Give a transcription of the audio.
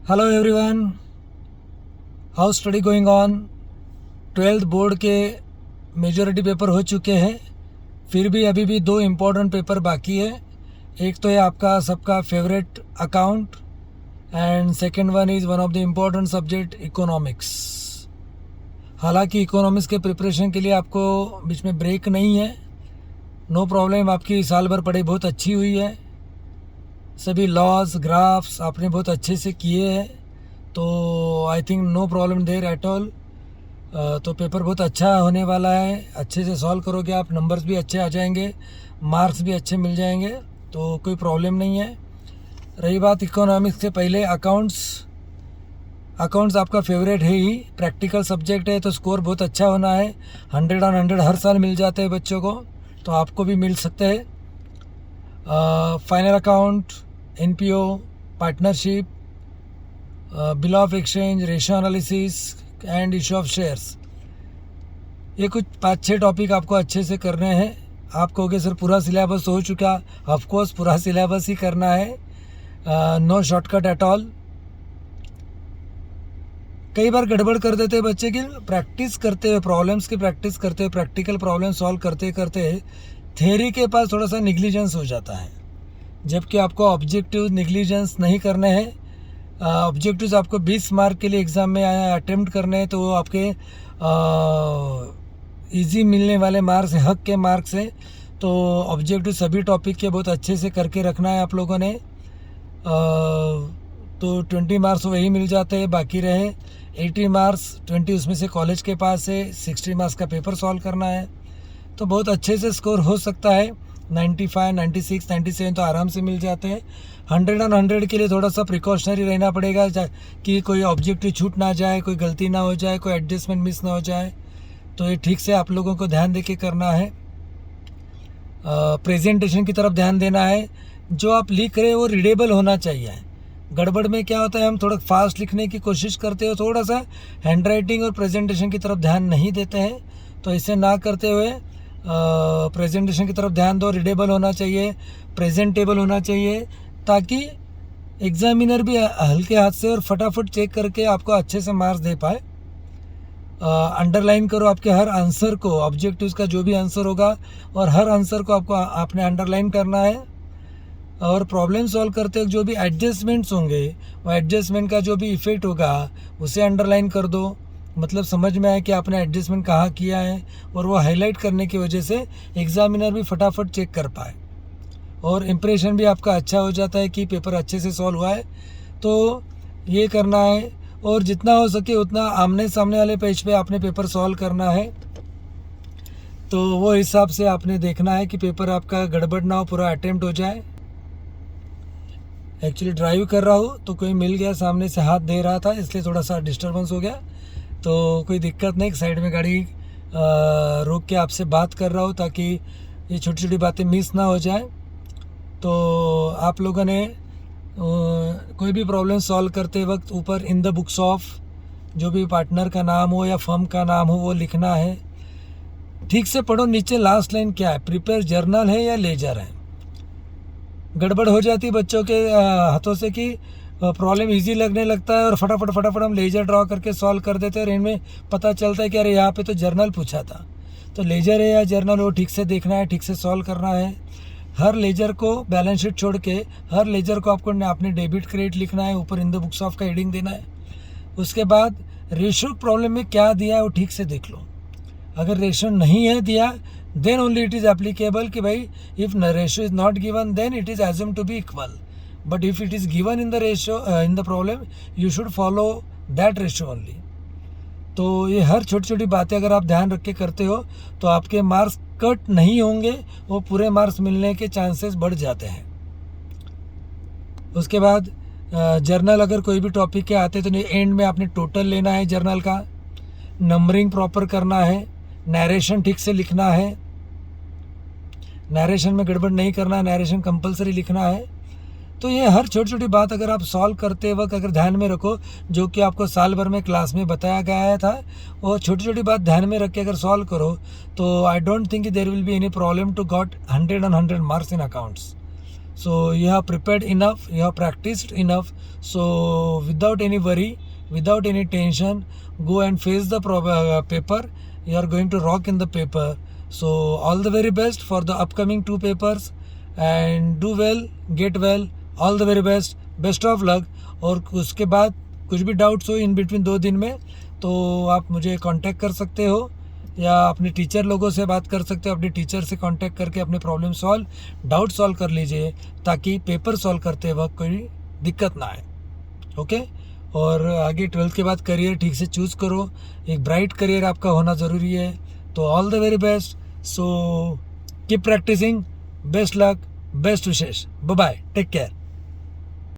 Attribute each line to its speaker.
Speaker 1: Hello everyone, how study going on. 12th board के majority paper हो चुके हैं, फिर भी अभी भी दो इम्पोर्टेंट पेपर बाकी है। एक तो है आपका सबका favourite account and second one is one of the important subject economics. हालांकि इकोनॉमिक्स के प्रिपरेशन के लिए आपको बीच में ब्रेक नहीं है, नो प्रॉब्लम। आपकी साल भर पढ़ाई बहुत अच्छी हुई है, सभी लॉज ग्राफ्स आपने बहुत अच्छे से किए हैं, तो I think no problem there at all. तो पेपर बहुत अच्छा होने वाला है, अच्छे से सॉल्व करोगे आप, नंबर्स भी अच्छे आ जाएंगे, मार्क्स भी अच्छे मिल जाएंगे, तो कोई प्रॉब्लम नहीं है। रही बात इकोनॉमिक्स से पहले अकाउंट्स आपका फेवरेट है ही, प्रैक्टिकल सब्जेक्ट है, तो स्कोर बहुत अच्छा होना है। 100 ऑन 100 हर साल मिल जाते हैं बच्चों को, तो आपको भी मिल सकते हैं। Final account, NPO, partnership, bill of exchange, ratio analysis and issue of shares, ये कुछ 5-6 टॉपिक आपको अच्छे से करने हैं। आप कहोगे सर पूरा सिलेबस हो चुका, ऑफ कोर्स पूरा सिलेबस ही करना है, नो शॉर्टकट एट ऑल। कई बार गड़बड़ कर देते हैं बच्चे की प्रैक्टिस करते हुए, प्रॉब्लम्स की प्रैक्टिस करते हुए, प्रैक्टिकल प्रॉब्लम सॉल्व करते करते थ्योरी के पास थोड़ा सा निग्लिजेंस हो जाता है, जबकि आपको ऑब्जेक्टिव निग्लिजेंस नहीं करने हैं। ऑब्जेक्टिव्स आपको 20 मार्क के लिए एग्ज़ाम में अटेम्प्ट करने हैं, तो वो आपके इजी मिलने वाले मार्क्स हैं, हक के मार्क्स हैं। तो ऑब्जेक्टिव सभी टॉपिक के बहुत अच्छे से करके रखना है आप लोगों ने। तो 20 मार्क्स वही मिल जाते हैं, बाकी रहे 80 मार्क्स, 20 उसमें से कॉलेज के पास है, 60 मार्क्स का पेपर सॉल्व करना है, तो बहुत अच्छे से स्कोर हो सकता है। 95, 96, 97 तो आराम से मिल जाते हैं। 100 ऑन 100 के लिए थोड़ा सा प्रिकॉशनरी रहना पड़ेगा कि कोई ऑब्जेक्टिव छूट ना जाए, कोई गलती ना हो जाए, कोई एडजस्टमेंट मिस ना हो जाए, तो ये ठीक से आप लोगों को ध्यान दे के करना है। प्रेजेंटेशन की तरफ ध्यान देना है, जो आप लिख रहे हो वो रीडेबल होना चाहिए। गड़बड़ में क्या होता है, हम थोड़ा फास्ट लिखने की कोशिश करते हो, थोड़ा सा हैंड राइटिंग और प्रेजेंटेशन की तरफ ध्यान नहीं देते हैं, तो इसे ना करते हुए प्रेजेंटेशन की तरफ ध्यान दो। रीडेबल होना चाहिए, प्रेजेंटेबल होना चाहिए, ताकि एग्जामिनर भी हल्के हाथ से और फटाफट चेक करके आपको अच्छे से मार्क्स दे पाए। अंडरलाइन करो आपके हर आंसर को, ऑब्जेक्टिव्स का जो भी आंसर होगा और हर आंसर को आपने अंडरलाइन करना है। और प्रॉब्लम सॉल्व करते वक्त जो भी एडजस्टमेंट्स होंगे, वो एडजस्टमेंट का जो भी इफ़ेक्ट होगा उसे अंडरलाइन कर दो, मतलब समझ में आए कि आपने एडजस्टमेंट कहाँ किया है, और वो हाईलाइट करने की वजह से एग्जामिनर भी फटाफट चेक कर पाए और इम्प्रेशन भी आपका अच्छा हो जाता है कि पेपर अच्छे से सॉल्व हुआ है। तो ये करना है, और जितना हो सके उतना आमने सामने वाले पेज पे आपने पेपर सॉल्व करना है। तो वो हिसाब से आपने देखना है कि पेपर आपका गड़बड़ ना हो, पूरा अटेम्प्ट हो जाए। एक्चुअली ड्राइव कर रहा हूँ तो कोई मिल गया, सामने से हाथ दे रहा था, इसलिए थोड़ा सा डिस्टर्बेंस हो गया, तो कोई दिक्कत नहीं, साइड में गाड़ी रोक के आपसे बात कर रहा हूँ ताकि ये छोटी छोटी बातें मिस ना हो जाए। तो आप लोगों ने कोई भी प्रॉब्लम सॉल्व करते वक्त ऊपर इन द बुक्स ऑफ जो भी पार्टनर का नाम हो या फर्म का नाम हो वो लिखना है। ठीक से पढ़ो, नीचे लास्ट लाइन क्या है, प्रिपेयर जर्नल है या लेजर है। गड़बड़ हो जाती है बच्चों के हाथों से कि प्रॉब्लम इजी लगने लगता है और फटाफट हम लेजर ड्रॉ करके सॉल्व कर देते हैं, और इनमें पता चलता है कि अरे यहाँ पे तो जर्नल पूछा था। तो लेजर है या जर्नल, वो ठीक से देखना है, ठीक से सॉल्व करना है। हर लेजर को बैलेंस शीट छोड़ के हर लेजर को आपको अपने डेबिट क्रेडिट लिखना है, ऊपर इन द बुक्स ऑफ का हेडिंग देना है। उसके बाद रेशियो प्रॉब्लम में क्या दिया है वो ठीक से देख लो। अगर रेशियो नहीं है दिया, then only it is applicable कि भाई if ratio is not given then it is assume to be equal, but if it is given in the ratio in the problem you should follow that ratio only. तो ये हर छोटी छोटी बातें अगर आप ध्यान रख के करते हो तो आपके मार्क्स कट नहीं होंगे, वो पूरे मार्क्स मिलने के चांसेस बढ़ जाते हैं। उसके बाद जर्नल अगर कोई भी टॉपिक के आते तो एंड में आपने टोटल लेना है जर्नल का, नंबरिंग प्रॉपर करना है, नरेशन ठीक से लिखना है, नरेशन में गड़बड़ नहीं करना, नरेशन कंपलसरी लिखना है। तो ये हर छोटी छोटी बात अगर आप सॉल्व करते वक्त अगर ध्यान में रखो, जो कि आपको साल भर में क्लास में बताया गया था, वो छोटी छोटी बात ध्यान में रख के अगर सॉल्व करो तो I don't think there will be any problem to got 100 on 100 marks in accounts. So you have prepared enough, you have practiced enough. So without any worry, without any tension, go and face the paper. You are going to rock in the paper. So all the very best for the upcoming 2 papers, and do well, get well, all the very best, best of luck. और उसके बाद कुछ भी doubts हो in between 2 दिन में तो आप मुझे कांटेक्ट कर सकते हो, या अपने टीचर लोगों से बात कर सकते हो, अपने टीचर से कांटेक्ट करके अपने प्रॉब्लम डाउट सॉल्व कर लीजिए, ताकि पेपर सॉल्व करते वक्त कोई दिक्कत ना आए। ओके, और आगे 12th के बाद करियर ठीक से चूज़ करो, एक ब्राइट करियर आपका होना ज़रूरी है। तो all the very best, so keep practicing, best luck, best wishes, bye bye, take care.